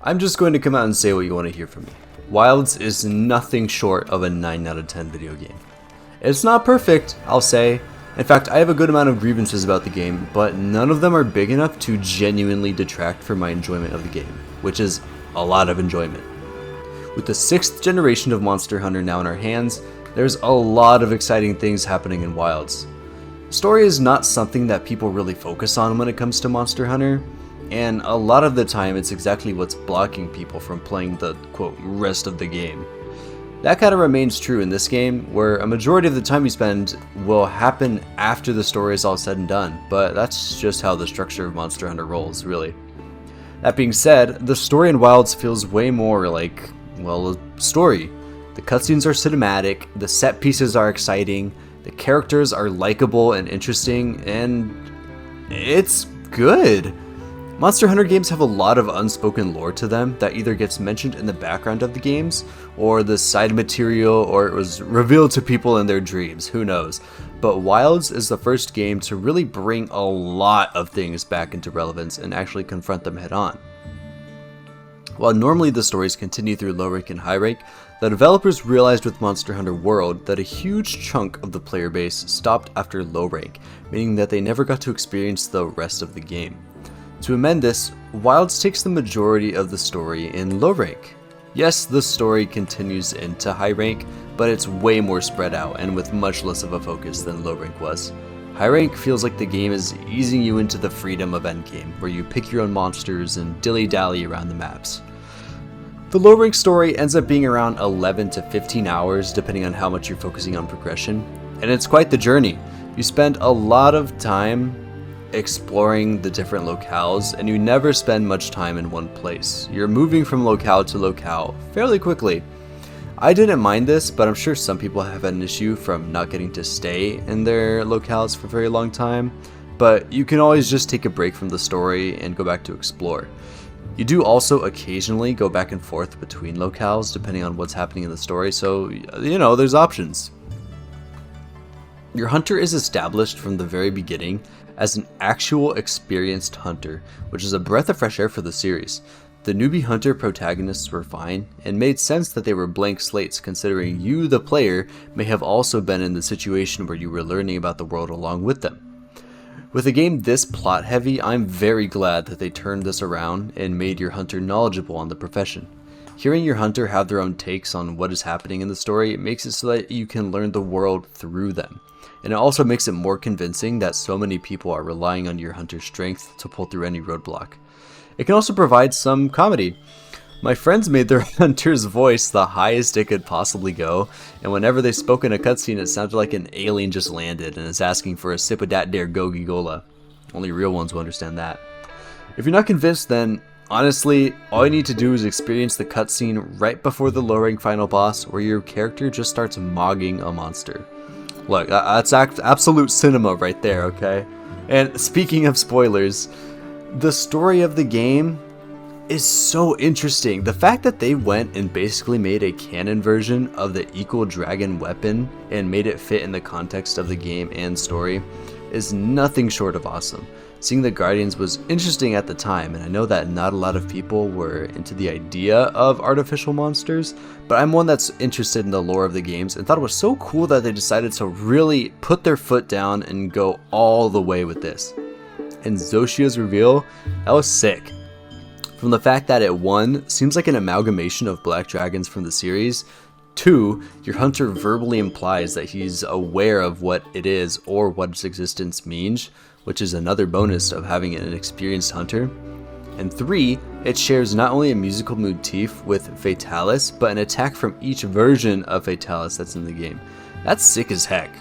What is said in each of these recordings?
I'm just going to come out and say what you want to hear from me. Wilds is nothing short of a 9 out of 10 video game. It's not perfect, I'll say. In fact, I have a good amount of grievances about the game, but none of them are big enough to genuinely detract from my enjoyment of the game, which is a lot of enjoyment. With the 6th generation of Monster Hunter now in our hands, there's a lot of exciting things happening in Wilds. Story is not something that people really focus on when it comes to Monster Hunter, and a lot of the time it's exactly what's blocking people from playing the, quote, rest of the game. That kind of remains true in this game, where a majority of the time you spend will happen after the story is all said and done, but that's just how the structure of Monster Hunter rolls, really. That being said, the story in Wilds feels way more like, well, a story. The cutscenes are cinematic, the set pieces are exciting, the characters are likable and interesting, and it's good. Monster Hunter games have a lot of unspoken lore to them that either gets mentioned in the background of the games, or the side material, or it was revealed to people in their dreams, who knows. But Wilds is the first game to really bring a lot of things back into relevance and actually confront them head on. While normally the stories continue through low rank and high rank, the developers realized with Monster Hunter World that a huge chunk of the player base stopped after low rank, meaning that they never got to experience the rest of the game. To amend this, Wilds takes the majority of the story in low rank. Yes, the story continues into high rank, but it's way more spread out and with much less of a focus than low rank was. High rank feels like the game is easing you into the freedom of endgame, where you pick your own monsters and dilly-dally around the maps. The low rank story ends up being around 11 to 15 hours depending on how much you're focusing on progression, and it's quite the journey. You spend a lot of time exploring the different locales, and you never spend much time in one place. You're moving from locale to locale fairly quickly. I didn't mind this, but I'm sure some people have an issue from not getting to stay in their locales for a very long time, but you can always just take a break from the story and go back to explore. You do also occasionally go back and forth between locales depending on what's happening in the story, so there's options. Your hunter is established from the very beginning as an actual experienced hunter, which is a breath of fresh air for the series. The newbie hunter protagonists were fine, and made sense that they were blank slates considering you, the player, may have also been in the situation where you were learning about the world along with them. With a game this plot heavy, I'm very glad that they turned this around and made your hunter knowledgeable on the profession. Hearing your hunter have their own takes on what is happening in the story makes it so that you can learn the world through them. And it also makes it more convincing that so many people are relying on your hunter's strength to pull through any roadblock. It can also provide some comedy. My friends made their hunter's voice the highest it could possibly go, and whenever they spoke in a cutscene it sounded like an alien just landed and is asking for a sip of dat dare Gogi Gola. Only real ones will understand that. If you're not convinced, then honestly, all you need to do is experience the cutscene right before the low rank final boss where your character just starts mogging a monster. Look, that's absolute cinema right there, okay? And speaking of spoilers, the story of the game is so interesting. The fact that they went and basically made a canon version of the Equal Dragon weapon and made it fit in the context of the game and story is nothing short of awesome. Seeing the Guardians was interesting at the time, and I know that not a lot of people were into the idea of artificial monsters, but I'm one that's interested in the lore of the games and thought it was so cool that they decided to really put their foot down and go all the way with this. And Zoshia's reveal, that was sick. From the fact that it 1 seems like an amalgamation of black dragons from the series, 2, your hunter verbally implies that he's aware of what it is or what its existence means, which is another bonus of having an experienced hunter. And 3, it shares not only a musical motif with Fatalis, but an attack from each version of Fatalis that's in the game. That's sick as heck.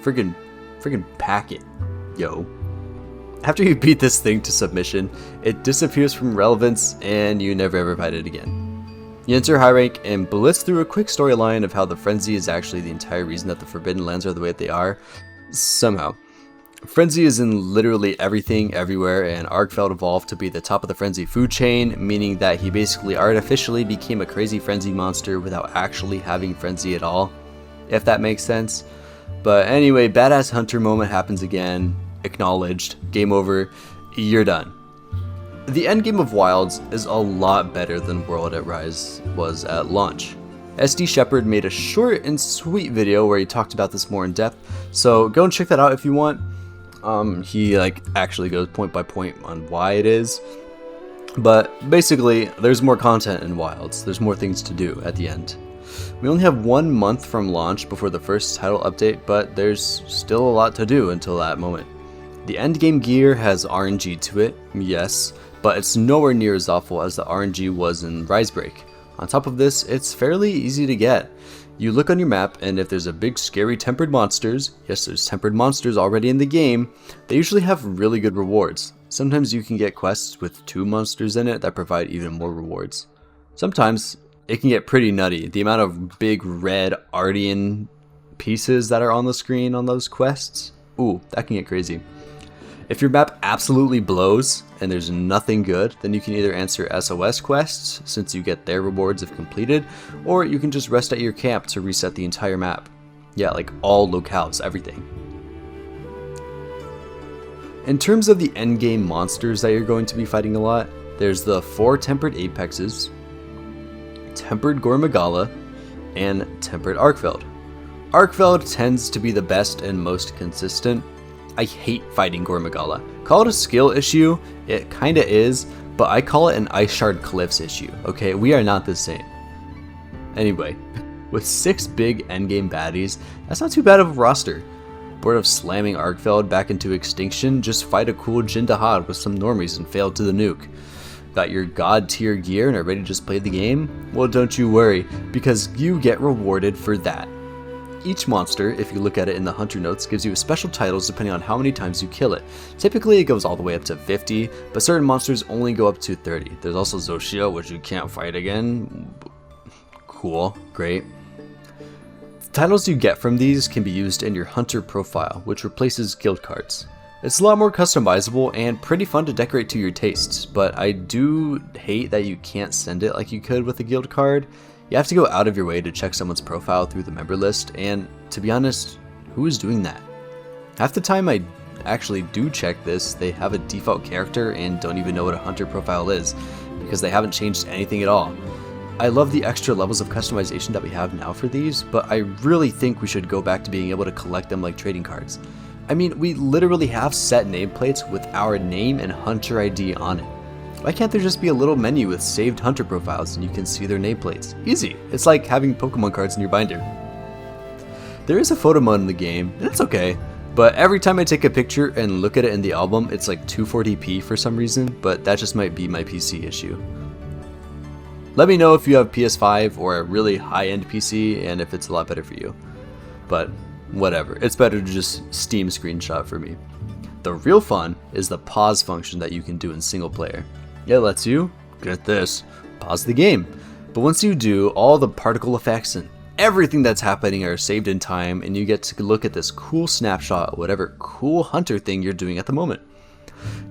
Friggin' pack it, yo. After you beat this thing to submission, it disappears from relevance and you never ever fight it again. You enter high rank and blitz through a quick storyline of how the frenzy is actually the entire reason that the Forbidden Lands are the way that they are. Somehow. Frenzy is in literally everything, everywhere, and Arkfeld evolved to be the top of the Frenzy food chain, meaning that he basically artificially became a crazy Frenzy monster without actually having Frenzy at all, if that makes sense. But anyway, badass hunter moment happens again, acknowledged, game over, you're done. The endgame of Wilds is a lot better than World at Rise was at launch. SD Shepherd made a short and sweet video where he talked about this more in depth, so go and check that out if you want. He actually goes point by point on why it is. But basically, there's more content in Wilds. There's more things to do at the end. We only have 1 month from launch before the first title update, but there's still a lot to do until that moment. The endgame gear has RNG to it, yes, but it's nowhere near as awful as the RNG was in Risebreak. On top of this, it's fairly easy to get. You look on your map, and if there's a big scary tempered monsters, yes, there's tempered monsters already in the game, they usually have really good rewards. Sometimes you can get quests with 2 monsters in it that provide even more rewards. Sometimes it can get pretty nutty, the amount of big red Ardean pieces that are on the screen on those quests. Ooh, that can get crazy. If your map absolutely blows and there's nothing good, then you can either answer SOS quests, since you get their rewards if completed, or you can just rest at your camp to reset the entire map. Yeah, like all locales, everything. In terms of the endgame monsters that you're going to be fighting a lot, there's the 4 tempered apexes, tempered Gormagala, and tempered Arkfeld. Arkfeld tends to be the best and most consistent. I hate fighting Gormagala. Call it a skill issue, it kinda is, but I call it an Ice Shard Cliffs issue, okay? We are not the same. Anyway, with 6 big endgame baddies, that's not too bad of a roster. Bored of slamming Arkfeld back into extinction, just fight a cool Jindahad with some normies and fail to the nuke. Got your god tier gear and are ready to just play the game? Well, don't you worry, because you get rewarded for that. Each monster, if you look at it in the hunter notes, gives you special titles depending on how many times you kill it. Typically it goes all the way up to 50, but certain monsters only go up to 30. There's also Zoshia, which you can't fight again. Cool, great. The titles you get from these can be used in your hunter profile, which replaces guild cards. It's a lot more customizable and pretty fun to decorate to your tastes, but I do hate that you can't send it like you could with a guild card. You have to go out of your way to check someone's profile through the member list, and to be honest, who is doing that? Half the time I actually do check this, they have a default character and don't even know what a hunter profile is, because they haven't changed anything at all. I love the extra levels of customization that we have now for these, but I really think we should go back to being able to collect them like trading cards. I mean, we literally have set nameplates with our name and hunter ID on it. Why can't there just be a little menu with saved hunter profiles and you can see their nameplates? Easy. It's like having Pokemon cards in your binder. There is a photo mode in the game, and it's okay, but every time I take a picture and look at it in the album, it's like 240p for some reason, but that just might be my PC issue. Let me know if you have PS5 or a really high-end PC and if it's a lot better for you. But whatever, it's better to just Steam screenshot for me. The real fun is the pause function that you can do in single player. It lets you, get this, pause the game. But once you do, all the particle effects and everything that's happening are saved in time, and you get to look at this cool snapshot of whatever cool hunter thing you're doing at the moment.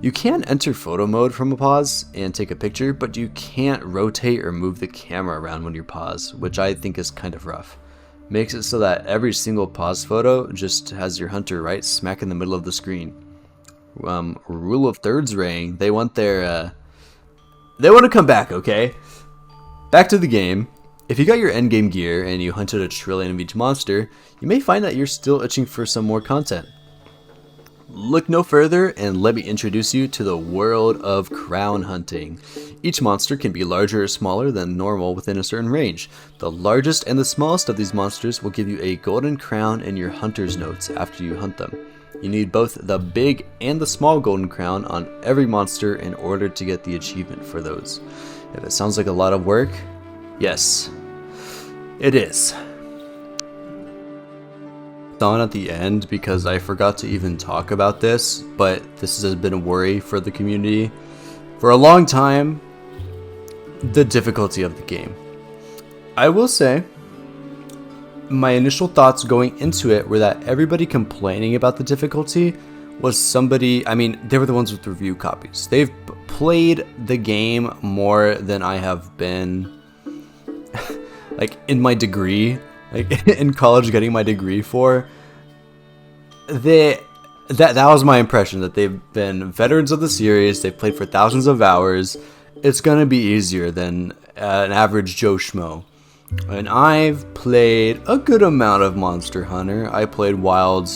You can enter photo mode from a pause and take a picture, but you can't rotate or move the camera around when you pause, which I think is kind of rough. Makes it so that every single pause photo just has your hunter right smack in the middle of the screen. Rule of thirds ring, they want to come back, okay? Back to the game. If you got your endgame gear and you hunted a trillion of each monster, you may find that you're still itching for some more content. Look no further and let me introduce you to the world of crown hunting. Each monster can be larger or smaller than normal within a certain range. The largest and the smallest of these monsters will give you a golden crown in your hunter's notes after you hunt them. You need both the big and the small golden crown on every monster in order to get the achievement for those. If it sounds like a lot of work, yes, it is. On at the end because I forgot to even talk about this, but this has been a worry for the community for a long time, the difficulty of the game. I will say, my initial thoughts going into it were that everybody complaining about the difficulty was somebody, I mean, they were the ones with review copies. They've played the game more than I have been, like, in my degree, like, in college getting my degree for. that was my impression, that they've been veterans of the series. They've played for thousands of hours. It's gonna be easier than an average Joe Schmo. And I've played a good amount of Monster Hunter. I played World,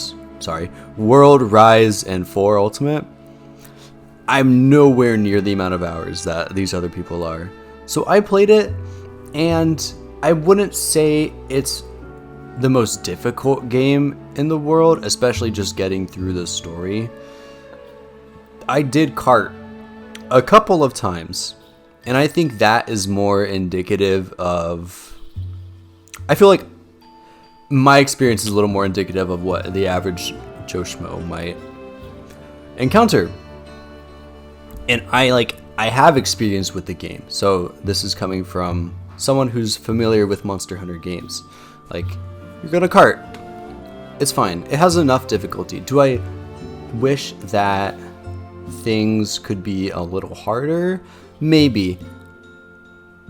Rise, and 4 Ultimate. I'm nowhere near the amount of hours that these other people are. So I played it, and I wouldn't say it's the most difficult game in the world, especially just getting through the story. I did cart a couple of times, and I think that is more indicative of... I feel like my experience is a little more indicative of what the average Joe Schmo might encounter. And I have experience with the game, so this is coming from someone who's familiar with Monster Hunter games. Like, you're gonna cart. It's fine. It has enough difficulty. Do I wish that things could be a little harder? Maybe.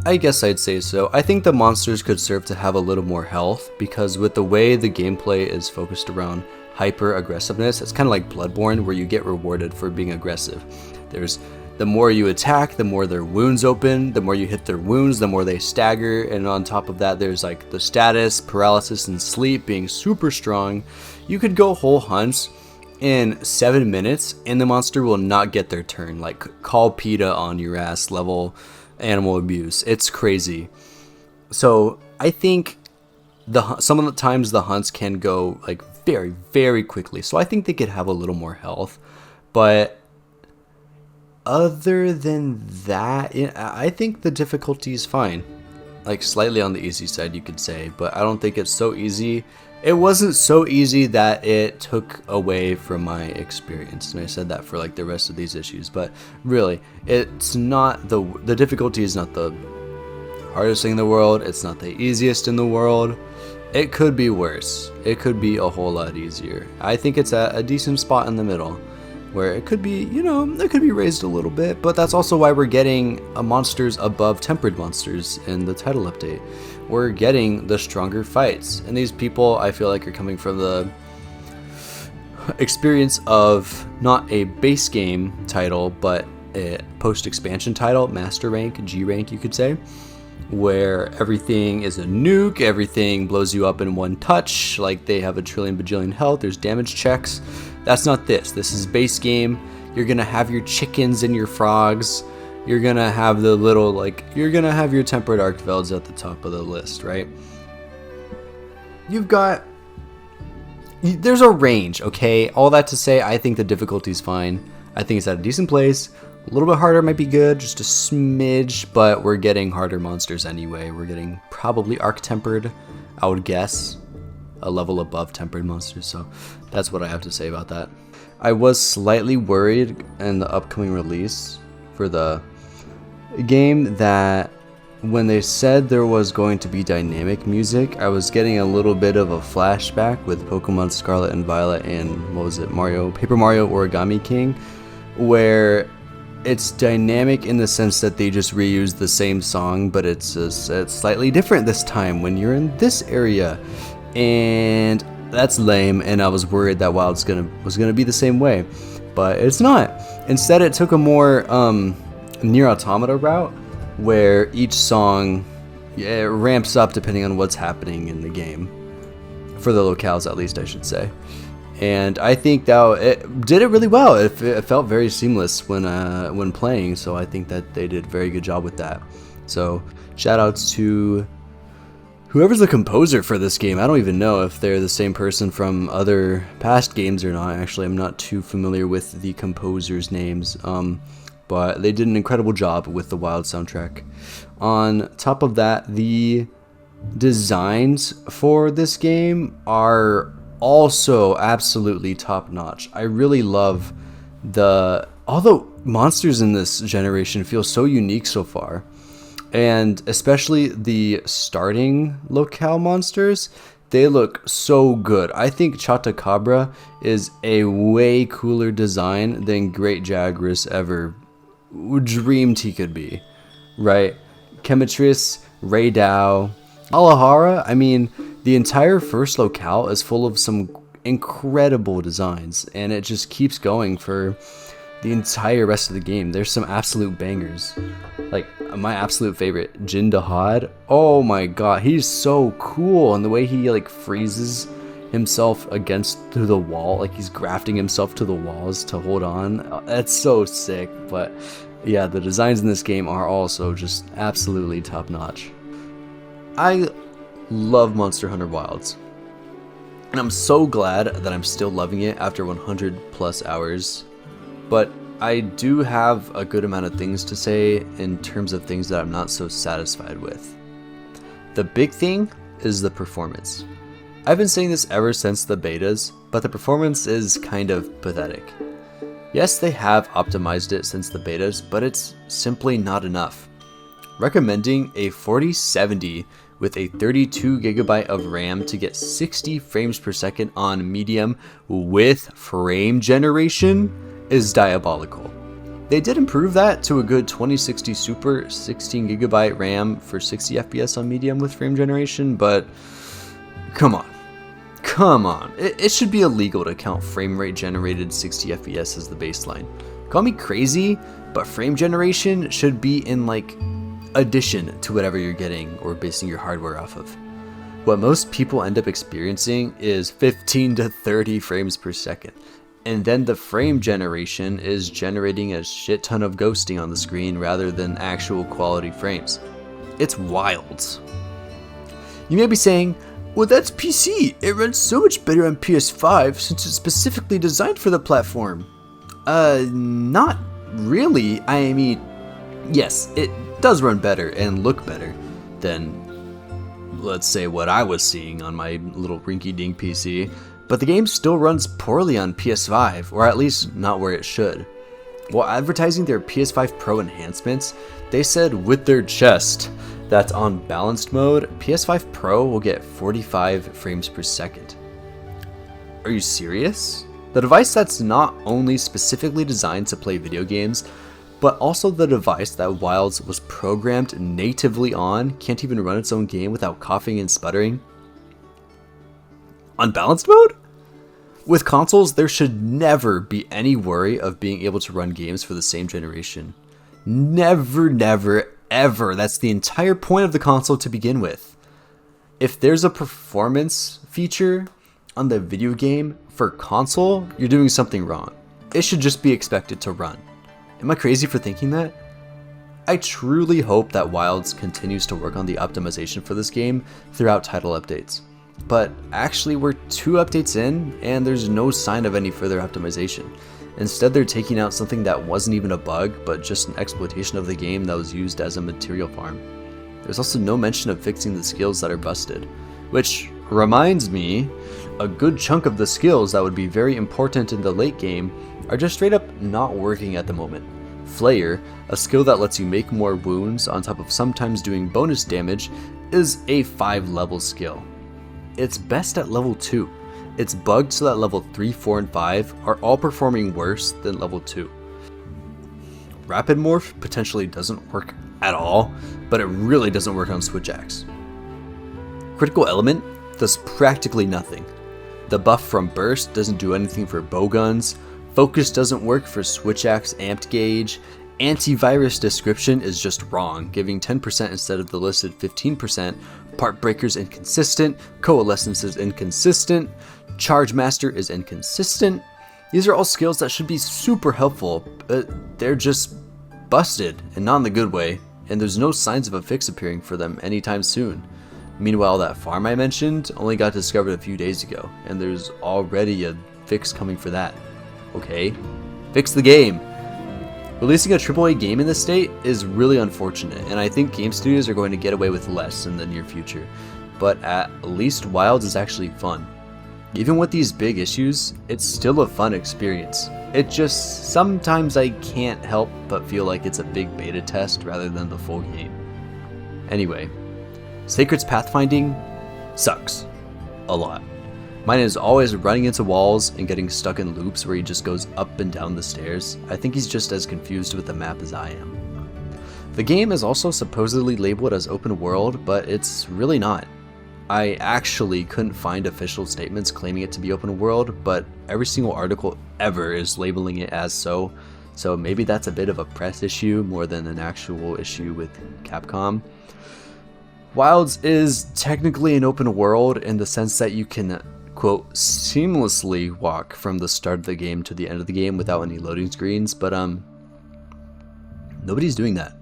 I guess I'd say so. I think the monsters could serve to have a little more health, because with the way the gameplay is focused around hyper aggressiveness, it's kind of like Bloodborne, where you get rewarded for being aggressive. There's the more you attack, the more their wounds open, the more you hit their wounds, the more they stagger, and on top of that there's like the status, paralysis, and sleep being super strong. You could go whole hunts in 7 minutes and the monster will not get their turn, like call PETA on your ass level animal abuse. It's crazy. So I think some of the times the hunts can go like very, very quickly, so I think they could have a little more health. But other than that, I think the difficulty is fine. Like slightly on the easy side, you could say, but I don't think it's so easy. It wasn't so easy that it took away from my experience, and I said that for like the rest of these issues. But really, it's not the difficulty is not the hardest thing in the world. It's not the easiest in the world. It could be worse. It could be a whole lot easier. I think it's at a decent spot in the middle, where it could be, it could be raised a little bit, but that's also why we're getting monsters above tempered monsters in the title update. We're getting the stronger fights, and these people, I feel like, are coming from the experience of not a base game title, but a post-expansion title, Master Rank, G Rank, you could say, where everything is a nuke, everything blows you up in one touch, like they have a trillion bajillion health, there's damage checks. That's not this. This is base game. You're gonna have your chickens and your frogs. You're gonna have the little, you're gonna have your tempered Archvelds at the top of the list, right? There's a range, okay? All that to say, I think the difficulty's fine. I think it's at a decent place. A little bit harder might be good, just a smidge, but we're getting harder monsters anyway. We're getting probably arc-tempered, I would guess. A level above tempered monsters, so that's what I have to say about that. I was slightly worried in the upcoming release for the game that when they said there was going to be dynamic music, I was getting a little bit of a flashback with Pokemon Scarlet and Violet and Paper Mario Origami King, where it's dynamic in the sense that they just reused the same song, but it's slightly different this time when you're in this area. And that's lame, and I was worried that WoW was gonna be the same way, but it's not. Instead, it took a more Nier Automata route, where each song ramps up depending on what's happening in the game, for the locales at least, I should say. And I think that it did it really well. It felt very seamless when playing, so I think that they did a very good job with that. So shout outs to whoever's the composer for this game. I don't even know if they're the same person from other past games or not. Actually, I'm not too familiar with the composers' names, but they did an incredible job with the Wild soundtrack. On top of that, the designs for this game are also absolutely top-notch. I really love all the monsters in this generation feel so unique so far. And especially the starting locale monsters, they look so good. I think Chatacabra is a way cooler design than Great Jagras ever dreamed he could be, right? Chemitris, Raydao, Alahara, I mean, the entire first locale is full of some incredible designs, and it just keeps going for the entire rest of the game. There's some absolute bangers. Like, my absolute favorite, Jin Dahad. Oh my god, he's so cool, and the way he like freezes himself against the wall, like he's grafting himself to the walls to hold on. That's so sick. But yeah, the designs in this game are also just absolutely top notch. I love Monster Hunter Wilds, and I'm so glad that I'm still loving it after 100 plus hours. But I do have a good amount of things to say in terms of things that I'm not so satisfied with. The big thing is the performance. I've been saying this ever since the betas, but the performance is kind of pathetic. Yes, they have optimized it since the betas, but it's simply not enough. Recommending a 4070 with a 32GB of RAM to get 60 frames per second on medium with frame generation is diabolical. They did improve that to a good 2060 Super 16GB RAM for 60 FPS on medium with frame generation, but come on. It should be illegal to count frame rate generated 60 FPS as the baseline. Call me crazy, but frame generation should be in like addition to whatever you're getting or basing your hardware off of. What most people end up experiencing is 15 to 30 frames per second. And then the frame generation is generating a shit ton of ghosting on the screen rather than actual quality frames. It's wild. You may be saying, well, that's PC. It runs so much better on PS5 since it's specifically designed for the platform. Not really. I mean, yes, it does run better and look better than, let's say, what I was seeing on my little rinky-dink PC, but the game still runs poorly on PS5, or at least not where it should. While advertising their PS5 Pro enhancements, they said with their chest that on balanced mode, PS5 Pro will get 45 frames per second. Are you serious? The device that's not only specifically designed to play video games, but also the device that Wilds was programmed natively on can't even run its own game without coughing and sputtering? On balanced mode? With consoles, there should never be any worry of being able to run games for the same generation. Never, ever. That's the entire point of the console to begin with. If there's a performance feature on the video game for console, you're doing something wrong. It should just be expected to run. Am I crazy for thinking that? I truly hope that Wilds continues to work on the optimization for this game throughout title updates. But actually, we're 2 updates in, and there's no sign of any further optimization. Instead, they're taking out something that wasn't even a bug, but just an exploitation of the game that was used as a material farm. There's also no mention of fixing the skills that are busted, which reminds me, a good chunk of the skills that would be very important in the late game are just straight up not working at the moment. Flayer, a skill that lets you make more wounds on top of sometimes doing bonus damage, is a 5-level skill. It's best at level 2. It's bugged so that level 3, 4, and 5 are all performing worse than level 2. Rapid Morph potentially doesn't work at all, but it really doesn't work on Switch Axe. Critical Element does practically nothing. The buff from Burst doesn't do anything for bowguns. Focus doesn't work for Switch Axe Amped Gauge. Antivirus description is just wrong, giving 10% instead of the listed 15%. Part Breaker's inconsistent. Coalescence is inconsistent. Charge Master is inconsistent. These are all skills that should be super helpful, but they're just busted, and not in the good way, and there's no signs of a fix appearing for them anytime soon. Meanwhile, that farm I mentioned only got discovered a few days ago, and there's already a fix coming for that. Okay? Fix the game! Releasing a AAA game in this state is really unfortunate, and I think game studios are going to get away with less in the near future, but at least Wilds is actually fun. Even with these big issues, it's still a fun experience. It just, sometimes I can't help but feel like it's a big beta test rather than the full game. Anyway, Sacred's pathfinding sucks. A lot. Mine is always running into walls and getting stuck in loops where he just goes up and down the stairs. I think he's just as confused with the map as I am. The game is also supposedly labeled as open world, but it's really not. I actually couldn't find official statements claiming it to be open world, but every single article ever is labeling it as so. So maybe that's a bit of a press issue more than an actual issue with Capcom. Wilds is technically an open world in the sense that you can, quote, seamlessly walk from the start of the game to the end of the game without any loading screens, but nobody's doing that.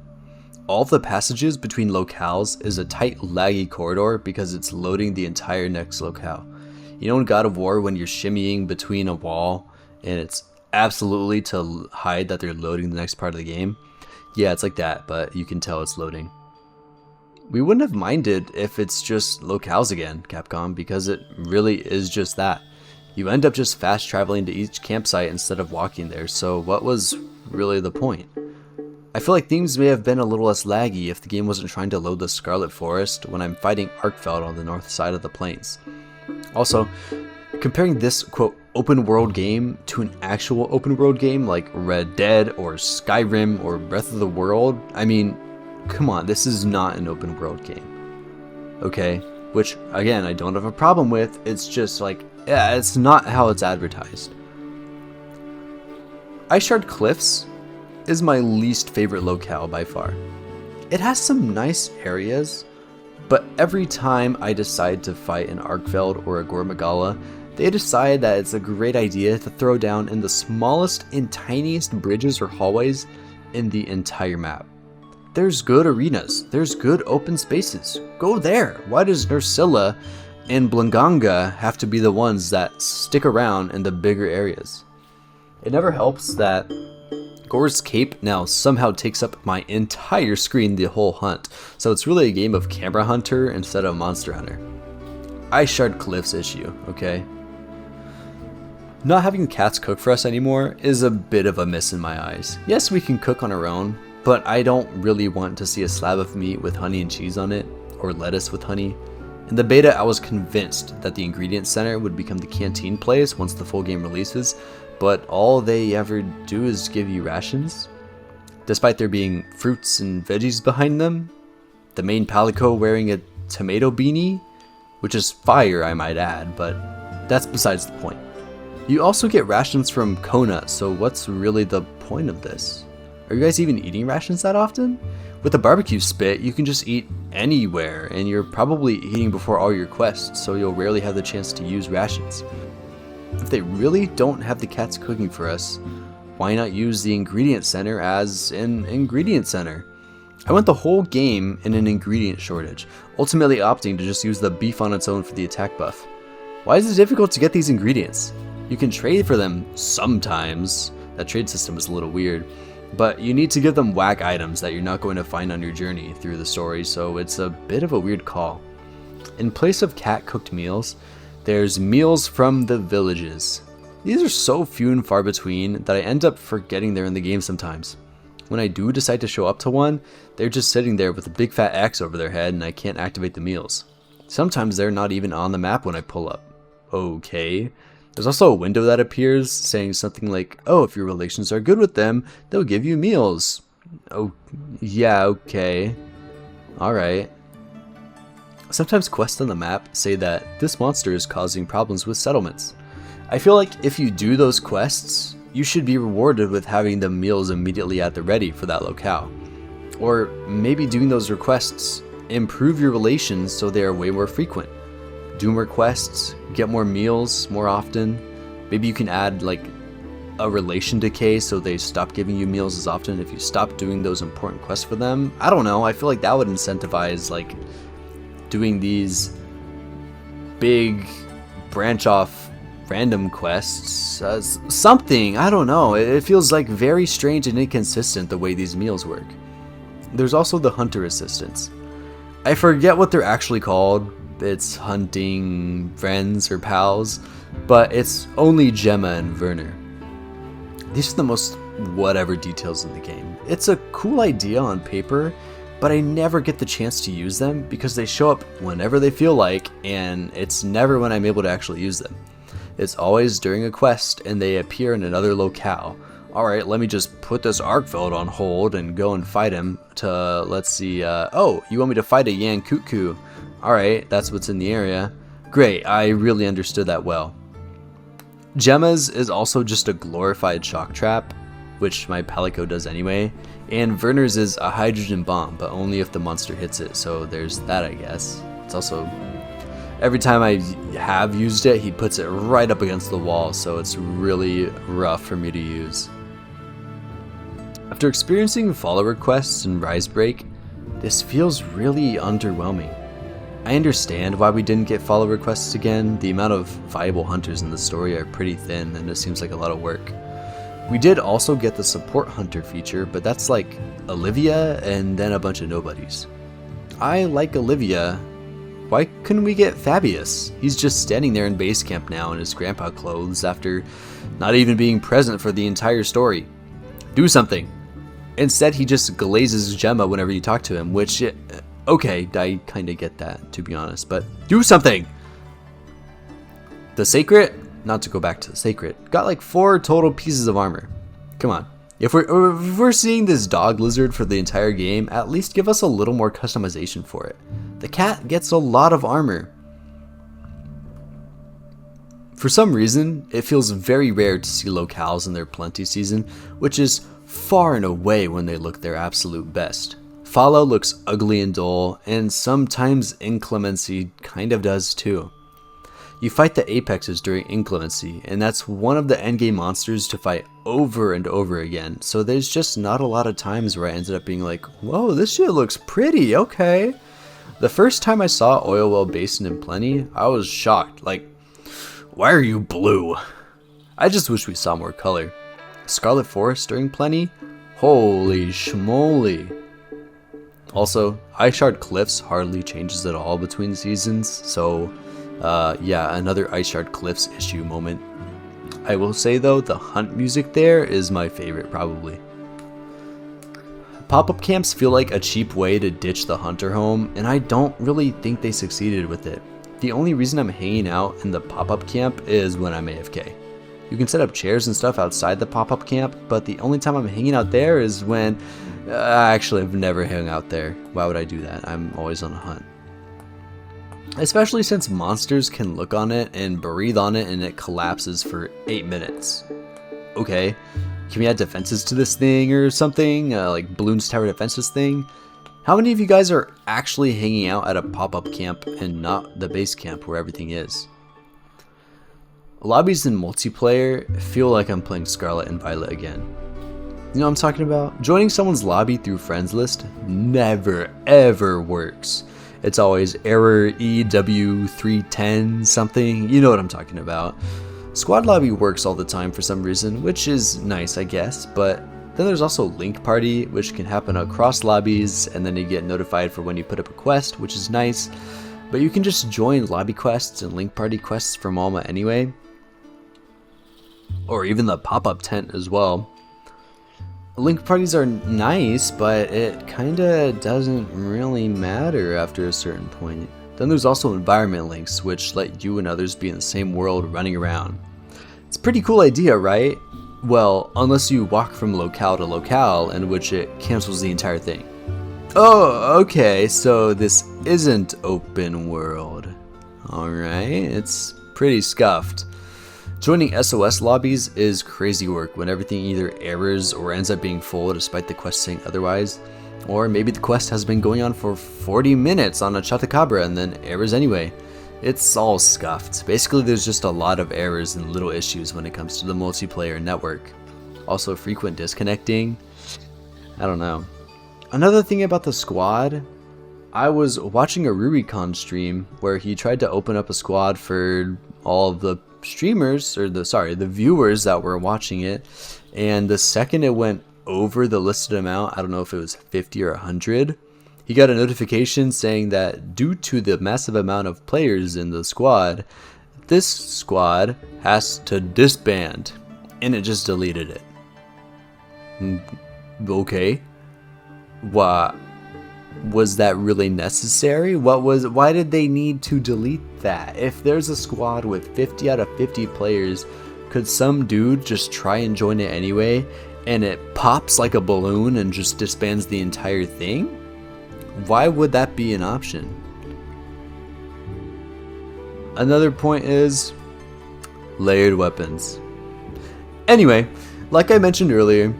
All of the passages between locales is a tight, laggy corridor because it's loading the entire next locale. You know in God of War when you're shimmying between a wall and it's absolutely to hide that they're loading the next part of the game? Yeah, it's like that, but you can tell it's loading. We wouldn't have minded if it's just locales again, Capcom, because it really is just that. You end up just fast traveling to each campsite instead of walking there, so what was really the point? I feel like things may have been a little less laggy if the game wasn't trying to load the Scarlet Forest when I'm fighting Arkfeld on the north side of the plains. Also, comparing this, quote, open world game to an actual open world game like Red Dead or Skyrim or Breath of the World, I mean, come on, this is not an open world game. Okay? Which, again, I don't have a problem with, it's just like, yeah, it's not how it's advertised. Ice Shard Cliffs is my least favorite locale by far. It has some nice areas, but every time I decide to fight an Arkfeld or a Gormagala, they decide that it's a great idea to throw down in the smallest and tiniest bridges or hallways in the entire map. There's good arenas, there's good open spaces, go there. Why does Nursilla and Blanganga have to be the ones that stick around in the bigger areas? It never helps that Gore's Cape now somehow takes up my entire screen the whole hunt, so it's really a game of Camera Hunter instead of Monster Hunter. Ice Shard Cliffs issue, okay? Not having cats cook for us anymore is a bit of a miss in my eyes. Yes, we can cook on our own, but I don't really want to see a slab of meat with honey and cheese on it, or lettuce with honey. In the beta, I was convinced that the ingredient center would become the canteen place once the full game releases, but all they ever do is give you rations. Despite there being fruits and veggies behind them, the main Palico wearing a tomato beanie, which is fire I might add, but that's besides the point. You also get rations from Kona, so what's really the point of this? Are you guys even eating rations that often? With a barbecue spit, you can just eat anywhere, and you're probably eating before all your quests, so you'll rarely have the chance to use rations. If they really don't have the cats cooking for us, why not use the ingredient center as an ingredient center? I went the whole game in an ingredient shortage, ultimately opting to just use the beef on its own for the attack buff. Why is it difficult to get these ingredients? You can trade for them sometimes. That trade system is a little weird, but you need to give them whack items that you're not going to find on your journey through the story, so it's a bit of a weird call. In place of cat cooked meals, there's meals from the villages. These are so few and far between that I end up forgetting they're in the game sometimes. When I do decide to show up to one, they're just sitting there with a big fat axe over their head and I can't activate the meals. Sometimes they're not even on the map when I pull up. Okay. There's also a window that appears saying something like, oh, if your relations are good with them, they'll give you meals. Oh, yeah, okay. Alright. Sometimes quests on the map say that this monster is causing problems with settlements. I feel like if you do those quests, you should be rewarded with having the meals immediately at the ready for that locale. Or maybe doing those requests improve your relations so they are way more frequent. Do more quests, get more meals more often. Maybe you can add like a relation decay so they stop giving you meals as often if you stop doing those important quests for them. I don't know, I feel like that would incentivize like doing these big branch off random quests. Something, I don't know, it feels like very strange and inconsistent the way these meals work. There's also the hunter assistants. I forget what they're actually called. It's hunting friends or pals, but it's only Gemma and Werner. These are the most whatever details in the game. It's a cool idea on paper, but I never get the chance to use them because they show up whenever they feel like, and it's never when I'm able to actually use them. It's always during a quest and they appear in another locale. Alright, let me just put this Arkfeld on hold and go and fight him to, let's see, oh, you want me to fight a Yankutku? Alright, that's what's in the area. Great, I really understood that well. Gemma's is also just a glorified shock trap, which my Palico does anyway, and Werner's is a hydrogen bomb, but only if the monster hits it, so there's that, I guess. It's also, every time I have used it, he puts it right up against the wall, so it's really rough for me to use. After experiencing follower quests and Rise Break, this feels really underwhelming. I understand why we didn't get follower quests again. The amount of viable hunters in the story are pretty thin, and it seems like a lot of work. We did also get the support hunter feature, but that's like Olivia and then a bunch of nobodies. I like Olivia. Why couldn't we get Fabius? He's just standing there in base camp now in his grandpa clothes after not even being present for the entire story. Do something. Instead, he just glazes Gemma whenever you talk to him, which, okay, I kinda get that, to be honest, but do something! The Sacred, not to go back to the Sacred, got like 4 total pieces of armor. Come on. If we're seeing this dog lizard for the entire game, at least give us a little more customization for it. The cat gets a lot of armor. For some reason, it feels very rare to see locales in their plenty season, which is far and away when they look their absolute best. Follow looks ugly and dull, and sometimes Inclemency kind of does too. You fight the Apexes during Inclemency, and that's one of the endgame monsters to fight over and over again, so there's just not a lot of times where I ended up being like, whoa, this shit looks pretty, okay. The first time I saw Oilwell Basin in Plenty, I was shocked, like, why are you blue? I just wish we saw more color. Scarlet Forest during Plenty? Holy schmoly. Also, Ice Shard Cliffs hardly changes at all between seasons, so yeah, another Ice Shard Cliffs issue moment. I will say though, the hunt music there is my favorite probably. Pop-up camps feel like a cheap way to ditch the hunter home, and I don't really think they succeeded with it. The only reason I'm hanging out in the pop-up camp is when I'm AFK. You can set up chairs and stuff outside the pop-up camp, but the only time I'm hanging out there is when... actually, I've never hung out there. Why would I do that? I'm always on a hunt. Especially since monsters can look on it and breathe on it and it collapses for 8 minutes. Okay, can we add defenses to this thing or something? Like Bloons Tower defenses thing? How many of you guys are actually hanging out at a pop-up camp and not the base camp where everything is? Lobbies in multiplayer feel like I'm playing Scarlet and Violet again. You know what I'm talking about? Joining someone's lobby through friends list never ever works. It's always error EW310 something, you know what I'm talking about. Squad lobby works all the time for some reason, which is nice I guess, but then there's also link party, which can happen across lobbies, and then you get notified for when you put up a quest, which is nice, but you can just join lobby quests and link party quests from Alma anyway. Or even the pop-up tent as well. Link parties are nice, but it kinda doesn't really matter after a certain point. Then there's also environment links, which let you and others be in the same world running around. It's a pretty cool idea, right? Well, unless you walk from locale to locale, in which it cancels the entire thing. Oh, okay, so this isn't open world. Alright, it's pretty scuffed. Joining SOS lobbies is crazy work when everything either errors or ends up being full despite the quest saying otherwise. Or maybe the quest has been going on for 40 minutes on a Chatacabra and then errors anyway. It's all scuffed. Basically there's just a lot of errors and little issues when it comes to the multiplayer network. Also frequent disconnecting. I don't know. Another thing about the squad, I was watching a Rurikon stream where he tried to open up a squad for all of the streamers, or the viewers that were watching it, and the second it went over the listed amount, I don't know if it was 50 or 100, he got a notification saying that due to the massive amount of players in the squad, this squad has to disband, and it just deleted it. Okay. What? Was that really necessary? Why did they need to delete that? If there's a squad with 50 out of 50 players, could some dude just try and join it anyway, and it pops like a balloon and just disbands the entire thing? Why would that be an option? Another point is layered weapons. Anyway, like I mentioned earlier,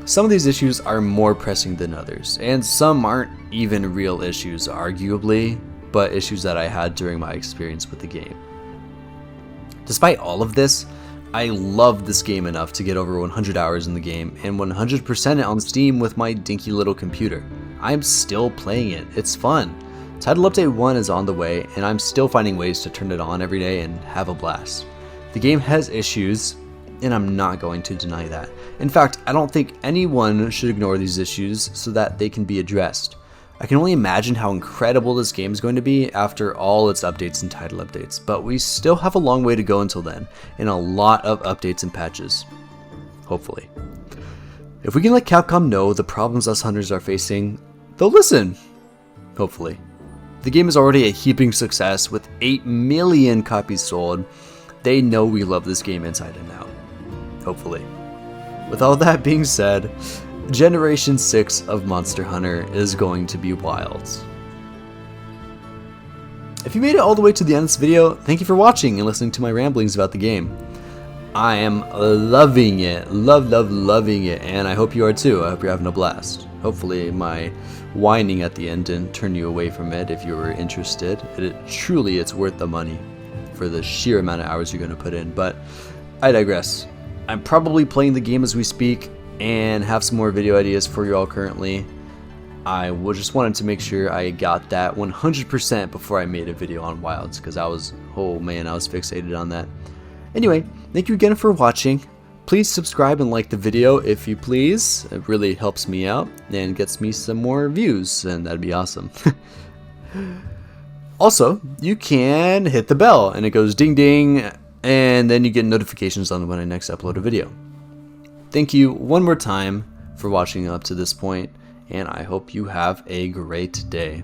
some of these issues are more pressing than others, and some aren't even real issues, arguably, but issues that I had during my experience with the game. Despite all of this, I love this game enough to get over 100 hours in the game and 100% it on Steam with my dinky little computer. I'm still playing it, it's fun. Title Update 1 is on the way, and I'm still finding ways to turn it on every day and have a blast. The game has issues, and I'm not going to deny that. In fact, I don't think anyone should ignore these issues so that they can be addressed. I can only imagine how incredible this game is going to be after all its updates and title updates, but we still have a long way to go until then, and a lot of updates and patches. Hopefully. If we can let Capcom know the problems us hunters are facing, they'll listen. Hopefully. The game is already a heaping success with 8 million copies sold. They know we love this game inside and out. Hopefully. With all that being said, Generation 6 of Monster Hunter is going to be wild. If you made it all the way to the end of this video, thank you for watching and listening to my ramblings about the game. I am loving it, loving it, and I hope you are too. I hope you're having a blast. Hopefully my whining at the end didn't turn you away from it if you were interested. Truly, it's worth the money for the sheer amount of hours you're going to put in, but I digress. I'm probably playing the game as we speak and have some more video ideas for you all currently. I just wanted to make sure I got that 100% before I made a video on Wilds, because I was fixated on that. Anyway, thank you again for watching. Please subscribe and like the video if you please. It really helps me out and gets me some more views, and that'd be awesome. Also, you can hit the bell and it goes ding ding, and then you get notifications on when I next upload a video. Thank you one more time for watching up to this point, and I hope you have a great day.